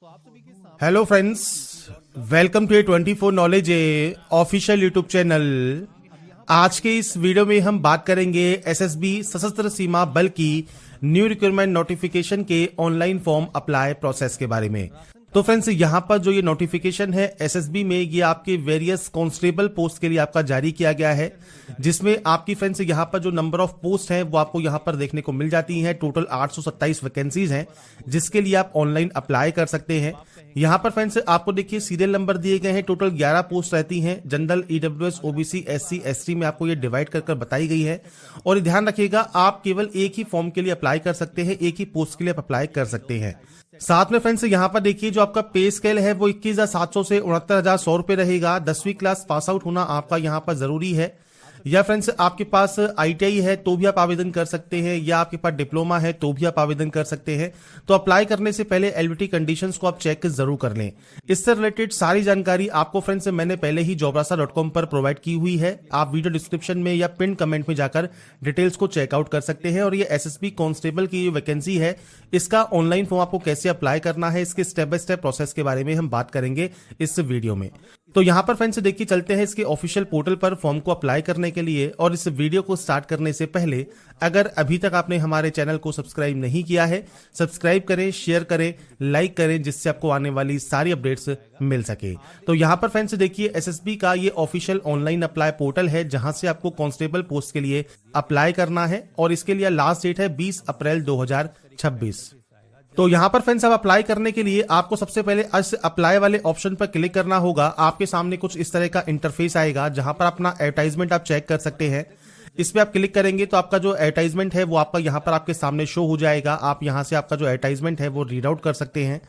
Hello friends, welcome to 24 knowledge official YouTube channel. आज के इस वीडियो में हम बात करेंगे एसएसबी सशस्त्र सीमा बल की न्यू रिक्रूटमेंट नोटिफिकेशन के ऑनलाइन फॉर्म अप्लाई प्रोसेस के बारे में। तो फ्रेंड्स, यहाँ पर जो ये नोटिफिकेशन है एसएसबी में, ये आपके वेरियस कांस्टेबल पोस्ट के लिए आपका जारी किया गया है, जिसमें आपकी फ्रेंड्स यहाँ पर जो नंबर ऑफ पोस्ट हैं वो आपको यहाँ पर देखने को मिल जाती हैं। टोटल 827 वैकेंसीज हैं जिसके लिए आप ऑनलाइन अप्लाई कर सकते हैं। यहाँ पर फ्रेंड्स आपको देखिए सीरियल नंबर दिए गए हैं। टोटल 11 पोस्ट रहती हैं। General, EWS, OBC, SC, ST में आपको ये डिवाइड कर बताई गई है। और ध्यान रखिएगा, आप केवल एक ही फॉर्म के लिए अप्लाई कर सकते हैं, एक ही पोस्ट के लिए आप अप्लाई कर सकते हैं। साथ में फ्रेंड्स यहाँ पर देखिए जो आपका पे स्केल है वो 21,700 से 69,100 रुपए रहेगा। 10वीं क्लास पास आउट होना आपका यहाँ पर जरूरी है, या फ्रेंड्स आपके पास आईटीआई है तो भी आप आवेदन कर सकते हैं, या आपके पास डिप्लोमा है तो भी आप आवेदन कर सकते हैं। तो अप्लाई करने से पहले एलिजिबिलिटी कंडीशंस को आप चेक जरूर कर लें। इससे रिलेटेड सारी जानकारी आपको फ्रेंड्स मैंने पहले ही jobrasa.com पर प्रोवाइड की हुई है। आप वीडियो डिस्क्रिप्शन में या पिन कमेंट में जाकर डिटेल्स को चेकआउट कर सकते हैं। और ये एसएसबी कांस्टेबल की वैकेंसी है, इसका ऑनलाइन फॉर्म आपको कैसे अप्लाई करना है, इसके स्टेप बाय स्टेप प्रोसेस के बारे में हम बात करेंगे इस वीडियो में। तो यहाँ पर फ्रेंड्स देखिए चलते हैं इसके ऑफिशियल पोर्टल पर फॉर्म को अप्लाई करने के लिए। और इस वीडियो को स्टार्ट करने से पहले अगर अभी तक आपने हमारे चैनल को सब्सक्राइब नहीं किया है, सब्सक्राइब करें, शेयर करें, लाइक करें, जिससे आपको आने वाली सारी अपडेट्स मिल सके। तो यहाँ पर फ्रेंड्स देखिए एसएसबी का ये ऑफिशियल ऑनलाइन अप्लाई पोर्टल है, जहां से आपको कांस्टेबल पोस्ट के लिए अप्लाई करना है। और इसके लिए लास्ट डेट है 20 अप्रैल 2026। तो यहाँ पर फ्रेंड्स अब अप्लाई करने के लिए आपको सबसे पहले इस अप्लाई वाले ऑप्शन पर क्लिक करना होगा। आपके सामने कुछ इस तरह का इंटरफेस आएगा, जहां पर अपना एडवर्टाइजमेंट आप चेक कर सकते हैं। इस पे आप क्लिक करेंगे तो आपका जो एडवर्टाइजमेंट है वो आपका यहाँ पर आपके सामने शो हो जाएगा। आप यहाँ से आपका जो एडवर्टाइजमेंट है वो रीड आउट कर सकते हैं।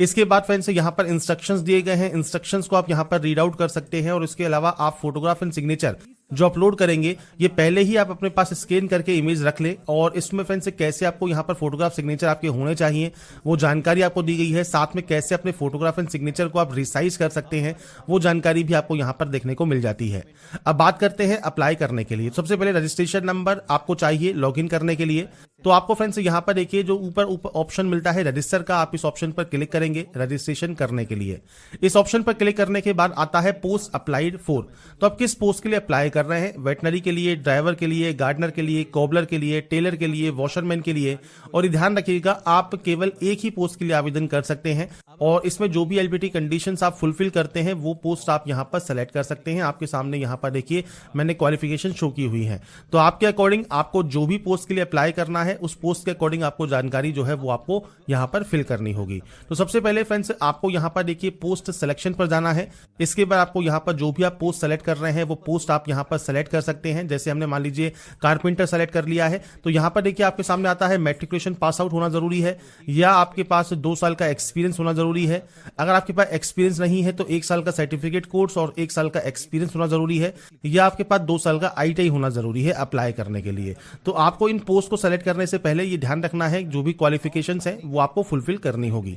इसके बाद फ्रेंड्स यहाँ पर इंस्ट्रक्शंस दिए गए हैं, इंस्ट्रक्शंस को आप यहाँ पर रीड आउट कर सकते हैं। और इसके अलावा आप फोटोग्राफ एंड सिग्नेचर जो अपलोड करेंगे, ये पहले ही आप अपने पास स्कैन करके इमेज रख लें। और इसमें फ्रेंड्स कैसे आपको यहाँ पर फोटोग्राफ सिग्नेचर आपके होने चाहिए वो जानकारी आपको दी गई है। साथ में कैसे अपने फोटोग्राफ एंड सिग्नेचर को आप रिसाइज कर सकते हैं वो जानकारी भी आपको यहाँ पर देखने को मिल जाती है। अब बात करते हैं अप्लाई करने के लिए। सबसे पहले रजिस्ट्रेशन नंबर आपको चाहिए लॉगिन करने के लिए। तो आपको फ्रेंड्स यहाँ पर देखिए जो ऊपर ऑप्शन मिलता है रजिस्टर का, आप इस ऑप्शन पर क्लिक करेंगे रजिस्ट्रेशन करने के लिए। इस ऑप्शन पर क्लिक करने के बाद आता है पोस्ट अप्लाइड फॉर। तो आप किस पोस्ट के लिए अप्लाई कर रहे हैं? वेटनरी के लिए, ड्राइवर के लिए, गार्डनर के लिए, कोबलर के लिए, टेलर के लिए, वॉशरमैन के लिए। और ध्यान रखिएगा आप केवल एक ही पोस्ट के लिए आवेदन कर सकते हैं। और इसमें जो भी एलिजिबिलिटी कंडीशंस आप फुलफिल करते हैं वो पोस्ट आप यहाँ पर सेलेक्ट कर सकते हैं। आपके सामने यहाँ पर देखिए मैंने क्वालिफिकेशन शो की हुई है। तो आपके अकॉर्डिंग आपको जो भी पोस्ट के लिए अप्लाई करना है उस पोस्ट के अकॉर्डिंग आपको जानकारी जो है वो आपको यहाँ पर फिल करनी होगी। तो सबसे पहले फ्रेंड्स आपको यहाँ पर देखिए पोस्ट सिलेक्शन पर जाना है। इसके बाद आपको यहाँ पर जो भी आप पोस्ट सेलेक्ट कर रहे हैं वो पोस्ट आप यहाँ पर सेलेक्ट कर सकते हैं। जैसे हमने मान लीजिए कारपेंटर सेलेक्ट कर लिया है, तो यहाँ पर देखिए आपके सामने आता है मैट्रिकुलेशन पास आउट होना जरूरी है, या आपके पास 2 साल का एक्सपीरियंस होना जरूरी है। अगर आपके पास एक्सपीरियंस नहीं है तो 1 साल का सर्टिफिकेट कोर्स और 1 साल का एक्सपीरियंस होना जरूरी है, या आपके पास 2 साल का आईटीआई होना जरूरी है अप्लाई करने के लिए। तो आपको इन पोस्ट को सेलेक्ट करने से पहले ये ध्यान रखना है जो भी क्वालिफिकेशंस है वो आपको फुलफिल करनी होगी।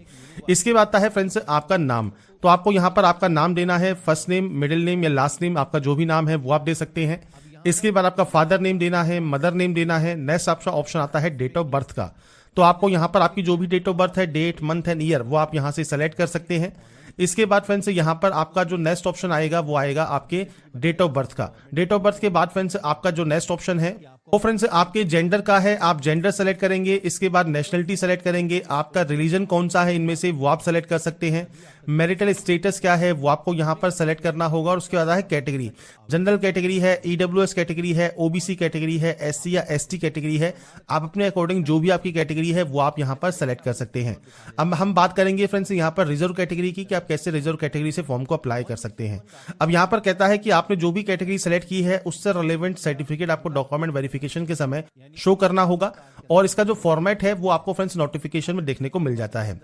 इसके बाद आता है फ्रेंड्स आपका नाम। तो आपको यहाँ पर आपका नाम देना है, फर्स्ट नेम, मिडिल नेम या लास्ट नेम, आपका जो भी नाम है वो आप दे सकते हैं। इसके बाद आपका फादर नेम देना है, मदर नेम देना है। नेक्स्ट आपका ऑप्शन आता है डेट ऑफ बर्थ का। तो आपको यहाँ पर आपकी जो भी डेट ऑफ बर्थ है, डेट, मंथ एंड ईयर, वो आप यहाँ से सेलेक्ट कर सकते हैं। इसके बाद फ्रेंड्स यहाँ पर आपका जो नेक्स्ट ऑप्शन आएगा वो आएगा आपके डेट ऑफ बर्थ का। डेट ऑफ बर्थ के बाद फ्रेंड्स आपका जो नेक्स्ट ऑप्शन है वो फ्रेंड्स आपके जेंडर का है, आप जेंडर सेलेक्ट करेंगे। इसके बाद नेशनलिटी सेलेक्ट करेंगे, आपका रिलीजन कौन सा है इनमें से वो आप सेलेक्ट कर सकते हैं। मैरिटल स्टेटस क्या है वो आपको यहाँ पर सेलेक्ट करना होगा। और उसके बाद है कैटेगरी, जनरल कैटेगरी है, ईडब्ल्यूएस कैटेगरी है, ओबीसी कैटेगरी है, एससी या एसटी कैटेगरी है। आप अपने अकॉर्डिंग जो भी आपकी कैटेगरी है वो आप यहाँ पर सेलेक्ट कर सकते हैं। अब हम बात करेंगे फ्रेंड्स यहाँ पर रिजर्व कैटेगरी की, कि आप कैसे रिजर्व कैटेगरी से फॉर्म को अप्लाई कर सकते हैं। अब यहाँ पर कहता है कि आपने जो भी कैटेगरी सेलेक्ट की है उससे रिलेवेंट सर्टिफिकेट आपको डॉक्यूमेंट वेरिफिकेशन के समय शो करना होगा। और इसका जो फॉर्मेट है वो आपको फ्रेंड्स नोटिफिकेशन में देखने को मिल जाता है।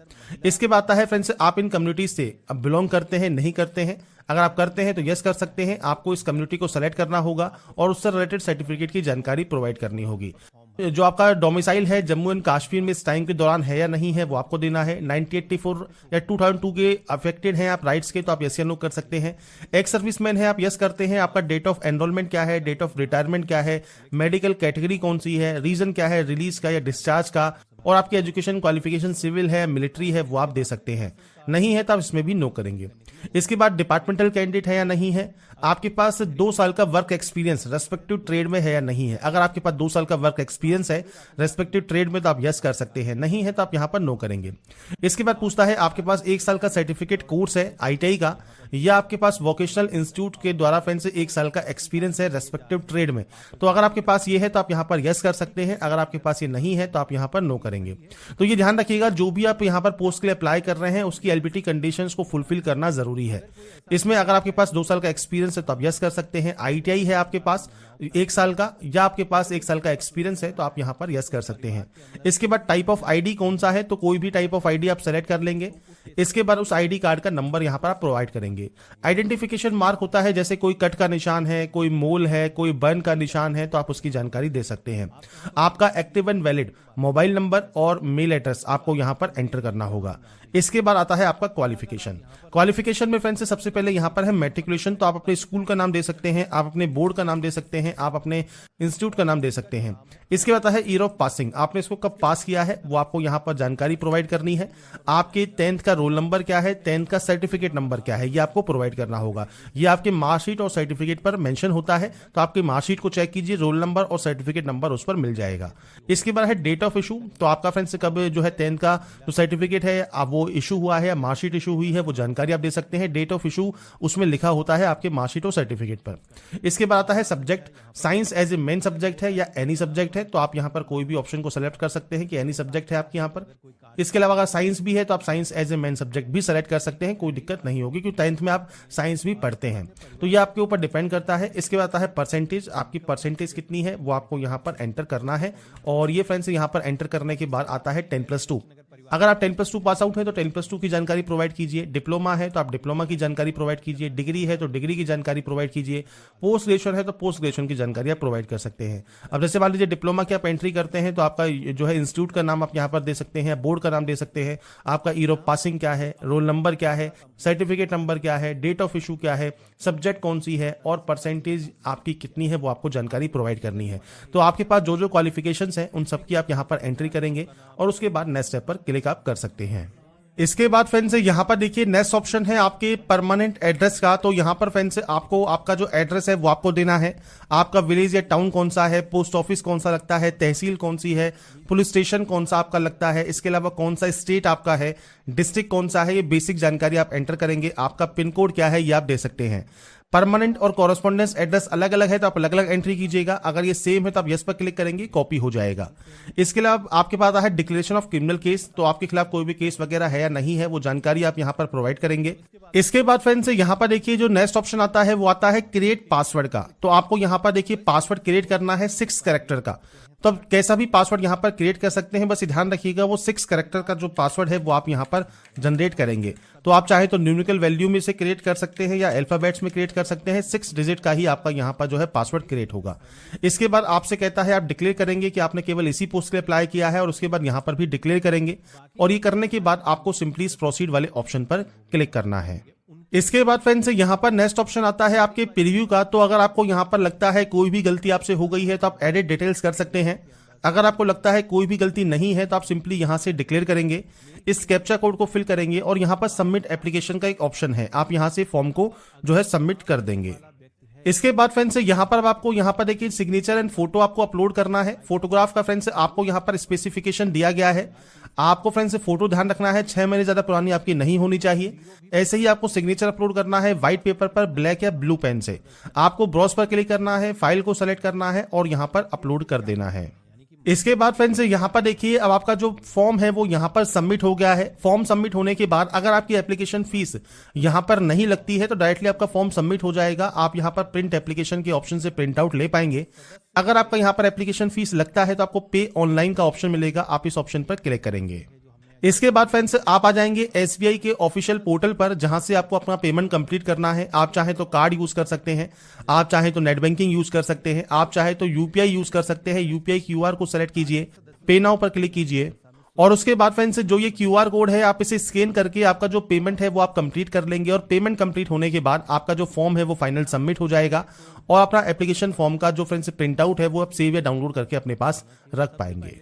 इसके बाद आता है फ्रेंड्स आप इन कम्युनिटी से अब बिलोंग करते हैं नहीं करते हैं। अगर आप करते हैं तो यस कर सकते हैं, आपको इस कम्युनिटी को सेलेक्ट करना होगा और उससे रिलेटेड सर्टिफिकेट की जानकारी प्रोवाइड करनी होगी। जो आपका डोमिसाइल है जम्मू एंड कश्मीर में इस टाइम के दौरान है या नहीं है वो आपको देना है। 1984 या 2002 के अफेक्टेड हैं आप राइट्स के, तो आप यस या नो कर सकते हैं। एक्स सर्विसमैन है आप यस करते हैं। आपका डेट ऑफ एनरोलमेंट क्या है, डेट ऑफ रिटायरमेंट क्या है, मेडिकल कैटेगरी कौन सी है, रीजन क्या है रिलीज का या डिस्चार्ज का, और आपकी एजुकेशन क्वालिफिकेशन सिविल है, मिलिट्री है, वो आप दे सकते हैं। नहीं है तो आप इसमें भी नो करेंगे। इसके बाद डिपार्टमेंटल कैंडिडेट है या नहीं है, आपके पास 2 साल का वर्क एक्सपीरियंस रेस्पेक्टिव ट्रेड में है या नहीं है। अगर आपके पास 2 साल का वर्क एक्सपीरियंस है रेस्पेक्टिव ट्रेड में तो आप यस कर सकते हैं, नहीं है तो आप यहां पर नो करेंगे। इसके बाद पूछता है आपके पास 1 साल का सर्टिफिकेट कोर्स है आईटीआई का, या आपके पास वोकेशनल इंस्टीट्यूट के द्वारा फ्रेंड्स 1 साल का एक्सपीरियंस है रेस्पेक्टिव ट्रेड में। तो अगर आपके पास ये है तो आप यहां पर यस कर सकते हैं, अगर आपके पास ये नहीं है तो आप यहां पर नो करेंगे। तो ये ध्यान रखिएगा, जो भी आप यहां पर पोस्ट के लिए अप्लाई कर रहे हैं उसकी एलबीटी कंडीशंस को फुलफिल करना जरूरी है। इसमें अगर आपके पास 2 साल का एक्सपीरियंस है तो आप यस कर सकते हैं, आईटीआई है आपके पास 1 साल का, या आपके पास 1 साल का एक्सपीरियंस है तो आप यहां पर यस कर सकते हैं। इसके बाद टाइप ऑफ आईडी कौन सा है, तो कोई भी टाइप ऑफ आईडी आप सेलेक्ट कर लेंगे। इसके बाद उस आईडी कार्ड का नंबर यहां पर आप प्रोवाइड करेंगे। आइडेंटिफिकेशन मार्क होता है, जैसे कोई कट का निशान है, कोई मोल है, कोई बर्न का निशान है, तो आप उसकी जानकारी दे सकते हैं। आपका active and valid mobile number और मेल एड्रेस आपको यहां पर एंटर करना होगा। इसके बाद आता है आपका क्वालिफिकेशन। क्वालिफिकेशन में फ्रेंड्स सबसे पहले यहां पर है मैट्रिकुलेशन, तो आप अपने स्कूल का नाम दे सकते हैं, आप अपने बोर्ड का नाम दे सकते हैं, आप अपने इंस्टीट्यूट का नाम दे सकते हैं। इसके बाद है ईयर ऑफ पासिंग, आपने इसको कब पास किया है वो आपको यहां पर जानकारी प्रोवाइड करनी है। आपके 10th का रोल नंबर क्या है, 10th का सर्टिफिकेट नंबर क्या है, ये आपको प्रोवाइड करना होगा। ये आपके मार्कशीट और सर्टिफिकेट पर मेंशन होता है, तो आपके मार्कशीट को चेक कीजिए, रोल नंबर और सर्टिफिकेट नंबर उस पर मिल जाएगा। इसके बाद है डेट ऑफ इशू, तो आपका फ्रेंड्स कब जो है 10th का जो सर्टिफिकेट है अब वो इशू हुआ है, मार्कशीट इशू हुई है, वो जानकारी आप दे सकते हैं। डेट ऑफ इशू उसमें लिखा होता है आपके मार्कशीट और सर्टिफिकेट पर। इसके बाद आता है subject, science as a main subject है या एनी सब्जेक्ट है, तो आप यहां पर कोई भी ऑप्शन को सेलेक्ट कर सकते हैं कि एनी सब्जेक्ट है आपके यहां पर। इसके अलावा अगर साइंस भी है तो आप science as a main subject भी सेलेक्ट कर सकते हैं, कोई दिक्कत नहीं होगी क्योंकि 10th में आप साइंस भी पढ़ते हैं, तो ये आपके ऊपर डिपेंड करता है। इसके बाद आता है परसेंटेज, आपकी परसेंटेज कितनी है वो आपको यहां पर एंटर करना है। और ये फ्रेंड्स यहां पर एंटर करने के बाद आता है 10+2। अगर आप 10+2 पास आउट है तो 10+2 की जानकारी प्रोवाइड कीजिए। डिप्लोमा है तो आप डिप्लोमा की जानकारी प्रोवाइड कीजिए। डिग्री है तो डिग्री की जानकारी प्रोवाइड कीजिए। पोस्ट ग्रेजुएशन है तो पोस्ट ग्रेजुएशन की जानकारी आप प्रोवाइड कर सकते हैं। अब जैसे मान लीजिए डिप्लोमा की आप एंट्री करते हैं तो आपका जो है इंस्टीट्यूट का नाम आप यहाँ पर दे सकते हैं, बोर्ड का नाम दे सकते हैं, आपका ईयर ऑफ पासिंग क्या है, रोल नंबर क्या है, सर्टिफिकेट नंबर क्या है, डेट ऑफ इशू क्या है, सब्जेक्ट कौन सी है और परसेंटेज आपकी कितनी है वो आपको जानकारी प्रोवाइड करनी है। तो आपके पास जो जो क्वालिफिकेशंस हैं उन सबकी आप यहाँ पर एंट्री करेंगे और उसके बाद नेक्स्ट स्टेप पर क्लिक आप कर सकते हैं। इसके बाद फ्रेंड्स यहाँ पर देखिए नेक्स्ट ऑप्शन है आपके परमानेंट एड्रेस का। तो यहाँ पर फ्रेंड्स आपको आपका जो एड्रेस है वो आपको देना है। आपका विलेज या टाउन कौन सा है, पोस्ट ऑफिस कौन सा लगता है, तहसील कौन सी है, पुलिस स्टेशन कौन सा आपका लगता है, इसके अलावा कौन सा स्टेट आपका है, डिस्ट्रिक्ट कौन सा है, ये बेसिक जानकारी आप एंटर करेंगे। आपका पिन कोड क्या है ये आप दे सकते हैं। परमानेंट और कॉरेस्पॉन्डेंस एड्रेस अलग अलग है तो आप अलग अलग एंट्री कीजिएगा। अगर ये सेम है तो आप यस पर क्लिक करेंगे, कॉपी हो जाएगा। इसके अलावा आपके पास है डिक्लेरेशन ऑफ क्रिमिनल केस, तो आपके खिलाफ कोई भी केस वगैरह है या नहीं है वो जानकारी आप यहां पर प्रोवाइड करेंगे। इसके बाद फ्रेंड्स यहां पर देखिए जो नेक्स्ट ऑप्शन आता है वो आता है क्रिएट पासवर्ड का। तो आपको यहां पर देखिए पासवर्ड क्रिएट करना है 6 कैरेक्टर का। तो अब कैसा भी पासवर्ड यहां पर क्रिएट कर सकते हैं, बस ध्यान रखिएगा वो 6 कैरेक्टर का जो पासवर्ड है वो आप यहां पर जनरेट करेंगे। तो आप चाहे तो न्यूमेरिकल वैल्यू में से क्रिएट कर सकते हैं या अल्फाबेट्स में क्रिएट कर सकते हैं। 6 डिजिट का ही आपका यहां पर जो है पासवर्ड क्रिएट होगा। इसके बाद आपसे कहता है आप डिक्लेयर करेंगे कि आपने केवल इसी पोस्ट के लिए अप्लाई किया है और उसके बाद यहां पर भी डिक्लेयर करेंगे। और ये करने के बाद आपको सिंपली प्रोसीड वाले ऑप्शन पर क्लिक करना है। इसके बाद फ्रेंड्स यहाँ पर नेक्स्ट ऑप्शन आता है आपके प्रीव्यू का। तो अगर आपको यहाँ पर लगता है कोई भी गलती आपसे हो गई है तो आप एडिट डिटेल्स कर सकते हैं। अगर आपको लगता है कोई भी गलती नहीं है तो आप सिंपली यहां से डिक्लेयर करेंगे, इस कैप्चा कोड को फिल करेंगे और यहां पर सबमिट एप्लीकेशन का एक ऑप्शन है, आप यहां से फॉर्म को जो है सबमिट कर देंगे। इसके बाद फ्रेंड्स यहाँ पर आपको यहाँ पर देखिए सिग्नेचर एंड फोटो आपको अपलोड करना है। फोटोग्राफ का फ्रेंड्स आपको यहाँ पर स्पेसिफिकेशन दिया गया है। आपको फ्रेंड्स फोटो ध्यान रखना है 6 महीने ज्यादा पुरानी आपकी नहीं होनी चाहिए। ऐसे ही आपको सिग्नेचर अपलोड करना है व्हाइट पेपर पर ब्लैक या ब्लू पेन से। आपको ब्राउज पर क्लिक करना है, फाइल को सेलेक्ट करना है और यहाँ पर अपलोड कर देना है। इसके बाद फ्रेंड्स यहाँ पर देखिए अब आपका जो फॉर्म है वो यहाँ पर सबमिट हो गया है। फॉर्म सबमिट होने के बाद अगर आपकी एप्लीकेशन फीस यहाँ पर नहीं लगती है तो डायरेक्टली आपका फॉर्म सबमिट हो जाएगा। आप यहाँ पर प्रिंट एप्लीकेशन के ऑप्शन से प्रिंट आउट ले पाएंगे। अगर आपका यहाँ पर एप्लीकेशन फीस लगता है तो आपको पे ऑनलाइन का ऑप्शन मिलेगा, आप इस ऑप्शन पर क्लिक करेंगे। इसके बाद फ्रेंड्स आप आ जाएंगे एसबीआई के ऑफिशियल पोर्टल पर जहां से आपको अपना पेमेंट कंप्लीट करना है। आप चाहे तो कार्ड यूज कर सकते हैं, आप चाहे तो नेट बैंकिंग यूज कर सकते हैं, आप चाहे तो यूपीआई यूज कर सकते हैं। यूपीआई क्यूआर को सेलेक्ट कीजिए, पे नाउ पर क्लिक कीजिए और उसके बाद फ्रेंड्स जो ये क्यूआर कोड है आप इसे स्कैन करके आपका जो पेमेंट है वो आप कंप्लीट कर लेंगे। और पेमेंट कंप्लीट होने के बाद आपका जो फॉर्म है वो फाइनल सबमिट हो जाएगा और अपना एप्लीकेशन फॉर्म का जो फ्रेंड्स प्रिंट आउट है वो आप सेव या डाउनलोड करके अपने पास रख पाएंगे।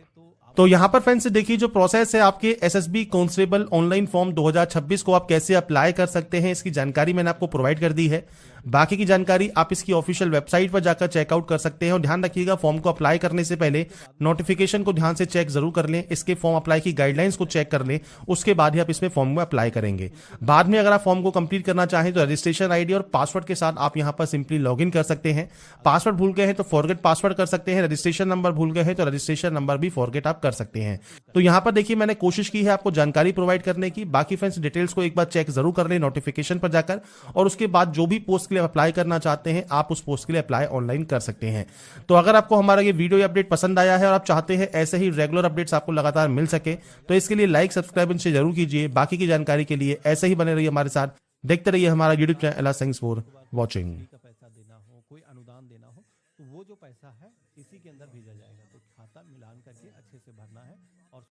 तो यहाँ पर फ्रेंड्स देखिए जो प्रोसेस है आपके एसएसबी कांस्टेबल ऑनलाइन फॉर्म 2026 को आप कैसे अप्लाई कर सकते हैं, इसकी जानकारी मैंने आपको प्रोवाइड कर दी है। बाकी की जानकारी आप इसकी ऑफिशियल वेबसाइट पर जाकर चेकआउट कर सकते हैं। और ध्यान रखिएगा फॉर्म को अप्लाई करने से पहले नोटिफिकेशन को ध्यान से चेक जरूर कर लें, इसके फॉर्म अप्लाई की गाइडलाइंस को चेक कर लें, उसके बाद ही आप इसमें फॉर्म में अप्लाई करेंगे। बाद में अगर आप फॉर्म को कंप्लीट करना चाहें तो रजिस्ट्रेशन आईडी और पासवर्ड के साथ आप यहां पर सिंपली लॉगिन कर सकते हैं। पासवर्ड भूल गए हैं तो फॉरगेट पासवर्ड कर सकते हैं, रजिस्ट्रेशन नंबर भूल गए हैं तो रजिस्ट्रेशन नंबर भी फॉरगेट आप कर सकते हैं। तो यहां पर देखिए मैंने कोशिश की है आपको जानकारी प्रोवाइड करने की। बाकी फ्रेंड्स डिटेल्स को एक बार चेक जरूर कर लें नोटिफिकेशन पर जाकर, और उसके बाद जो भी पोस्ट के लिए अप्लाई करना चाहते हैं आप उस पोस्ट के लिए अप्लाई ऑनलाइन कर सकते हैं। तो अगर आपको हमारा ये वीडियो या अपडेट पसंद आया है और आप चाहते हैं ऐसे ही रेगुलर अपडेट्स आपको लगातार मिल सके तो इसके लिए लाइक सब्सक्राइब इनसे जरूर कीजिए। बाकी की जानकारी के लिए ऐसे ही बने रहिए हमारे साथ, देखते रहिए हमारा YouTube channel. Thanks for watching. का पैसा देना हो, कोई अनुदान देना हो, तो वो जो पैसा है इसी के अंदर भेजा जाएगा। तो खाता मिलान करके अच्छे से भरना है।